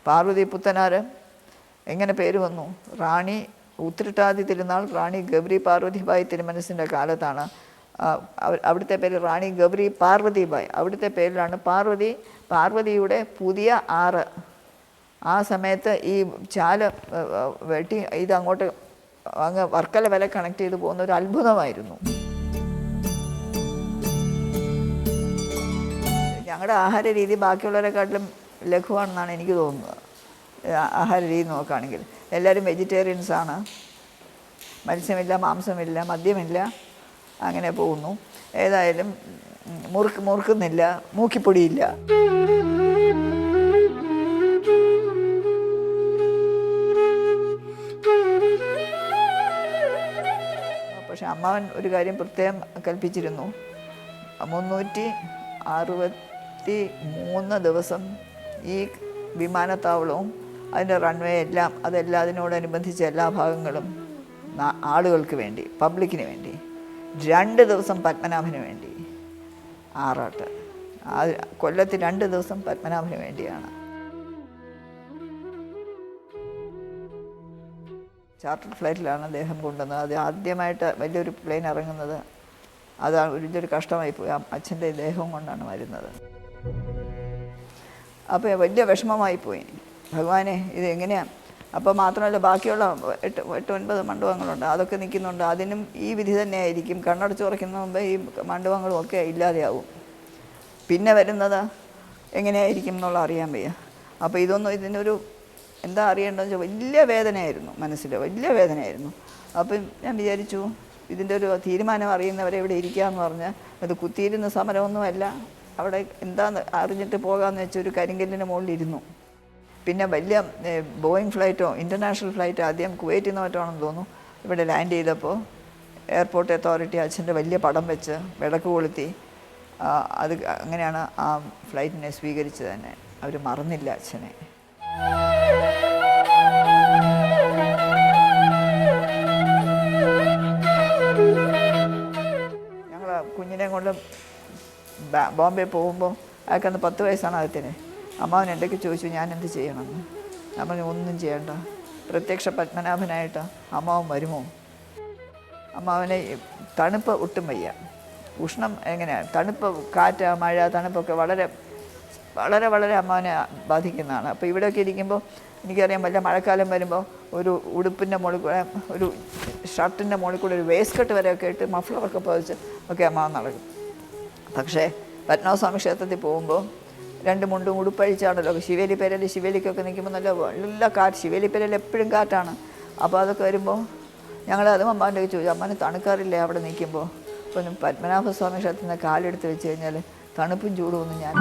പാർവതി പുത്തനാർ എങ്ങനെ പേര് വന്നു? റാണി ഉത്രട്ടാതി തിരുനാൾ റാണി ഗൗരി പാർവതിബായി തിരുമനസിൻ്റെ കാലത്താണ് അവിടുത്തെ പേര് റാണി ഗൗരി പാർവതിബായി. അവിടുത്തെ പേരിലാണ് പാർവതിയുടെ പുതിയ ആറ്. ആ സമയത്ത് ഈ ചാല വെട്ടി ഇതങ്ങോട്ട് അങ്ങ് വർക്കല വരെ കണക്ട് ചെയ്ത് പോകുന്ന ഒരു അത്ഭുതമായിരുന്നു. ഞങ്ങളുടെ ആഹാര രീതി ബാക്കിയുള്ളവരെക്കാട്ടിലും ലഘുവാണെന്നാണ് എനിക്ക് തോന്നുന്നത്. ആഹാര രീതി നോക്കുകയാണെങ്കിൽ എല്ലാവരും വെജിറ്റേറിയൻസാണ്. മത്സ്യമില്ല, മാംസമില്ല, മദ്യമില്ല, അങ്ങനെ പോകുന്നു. ഏതായാലും മുറുക്കുന്നില്ല, മൂക്കിപ്പൊടിയില്ല. പക്ഷെ അമ്മാവൻ ഒരു കാര്യം പ്രത്യേകം കൽപ്പിച്ചിരുന്നു. 363 ദിവസം ഈ വിമാനത്താവളവും അതിൻ്റെ റൺവേ എല്ലാം അതിനോടനുബന്ധിച്ച എല്ലാ ഭാഗങ്ങളും ആളുകൾക്ക് വേണ്ടി, പബ്ലിക്കിന് വേണ്ടി, 2 ദിവസം പത്മനാഭന് വേണ്ടി ആറാട്ട്. കൊല്ലത്ത് 2 ദിവസം പത്മനാഭന് വേണ്ടിയാണ്. ചാർട്ടർ ഫ്ലൈറ്റിലാണ് അദ്ദേഹം കൊണ്ടുവന്നത്. അത് ആദ്യമായിട്ട് വലിയൊരു പ്ലെയിൻ ഇറങ്ങുന്നത്. അതാണ് വലിയൊരു കഷ്ടമായിപ്പോയി. അച്ഛൻ്റെ ദേഹവും കൊണ്ടാണ് വരുന്നത്. അപ്പോൾ വലിയ വിഷമമായിപ്പോയി. ഭഗവാനെ ഇത് എങ്ങനെയാണ്? അപ്പോൾ മാത്രമല്ല ബാക്കിയുള്ള 8-9 മണ്ഡപങ്ങളുണ്ട്, അതൊക്കെ നിൽക്കുന്നുണ്ട്. അതിനും ഈ വിധി തന്നെയായിരിക്കും. കണ്ണടച്ച് തുറക്കുന്ന മുമ്പ് ഈ മണ്ഡപങ്ങളും ഒക്കെ ഇല്ലാതെയാവും. പിന്നെ വരുന്നത് എങ്ങനെയായിരിക്കും എന്നുള്ള അറിയാൻ വയ്യ. അപ്പോൾ ഇതിനൊരു എന്താ അറിയേണ്ടതെന്ന് വെച്ചാൽ വലിയ വേദനയായിരുന്നു, മനസ്സിൽ വലിയ വേദനയായിരുന്നു. അപ്പം ഞാൻ വിചാരിച്ചു ഇതിൻ്റെ ഒരു തീരുമാനം അറിയുന്നവരെ ഇവിടെ ഇരിക്കാമെന്ന് പറഞ്ഞാൽ അത് കുത്തിയിരുന്ന സമരമൊന്നുമല്ല. അവിടെ എന്താന്ന് അറിഞ്ഞിട്ട് പോകാമെന്ന് വെച്ചൊരു കരിങ്കല്ലിൻ്റെ മുകളിലിരുന്നു. പിന്നെ വലിയ ബോയിങ് ഫ്ലൈറ്റോ ഇൻ്റർനാഷണൽ ഫ്ലൈറ്റോ ആദ്യം കുവൈറ്റിൽ നിന്ന് മറ്റാണെന്ന് തോന്നുന്നു ഇവിടെ ലാൻഡ് ചെയ്തപ്പോൾ എയർപോർട്ട് അതോറിറ്റി അച്ഛൻ്റെ വലിയ പടം വെച്ച് വിളക്ക് കൊളുത്തി. അത് അങ്ങനെയാണ് ആ ഫ്ലൈറ്റിനെ സ്വീകരിച്ചത് തന്നെ. അവർ മറന്നില്ല അച്ഛനെ. ഞങ്ങൾ കുഞ്ഞിനെ കൊണ്ട് ബോംബെ പോകുമ്പോൾ അയാൾക്കന്ന് 10 വയസ്സാണ് അദ്ദേഹത്തിന്. അമ്മാവൻ എൻ്റെക്ക് ചോദിച്ചു ഞാൻ എന്ത് ചെയ്യണമെന്ന്. നമ്മൾ ഒന്നും ചെയ്യണ്ട, പ്രത്യക്ഷ പത്മനാഭനായിട്ട് അമ്മാവൻ വരുമോ? അമ്മാവനെ തണുപ്പ് ഒട്ടും വയ്യ. ഉഷ്ണം എങ്ങനെയാണ്, തണുപ്പ്, കാറ്റ്, മഴ, തണുപ്പൊക്കെ വളരെ വളരെ വളരെ അമ്മാവനെ ബാധിക്കുന്നതാണ്. അപ്പോൾ ഇവിടെയൊക്കെ ഇരിക്കുമ്പോൾ എനിക്കറിയാം വല്ല മഴക്കാലം വരുമ്പോൾ ഒരു ഉടുപ്പിൻ്റെ മുകളിൽ കൂടെ, ഒരു ഷർട്ടിൻ്റെ മുകളിൽ കൂടെ ഒരു വേസ്റ്റ് കട്ട് വരെയൊക്കെ ഇട്ട് മഫ്ലറൊക്കെ പതിച്ച് ഒക്കെ അമ്മാവൻ നടക്കും. പക്ഷേ പത്മനാഭസ്വാമി ക്ഷേത്രത്തിൽ പോകുമ്പോൾ 2 മുണ്ടും ഉടുപ്പഴിച്ചാണല്ലോ. ശിവേലിക്കൊക്കെ നിൽക്കുമ്പോൾ നല്ല കാറ്റ്, ശിവേലിപ്പേരയിൽ എപ്പോഴും കാറ്റാണ്. അപ്പോൾ അതൊക്കെ വരുമ്പോൾ ഞങ്ങളത് അമ്മാവൻ്റെ ചോദിച്ചു, അമ്മാവന് തണുക്കാറില്ലേ അവിടെ നിൽക്കുമ്പോൾ? അപ്പോൾ പത്മനാഭസ്വാമി ക്ഷേത്രത്തിൽ നിന്ന് കാലെടുത്ത് വെച്ച് കഴിഞ്ഞാൽ തണുപ്പും ചൂടും ഒന്നും ഞാൻ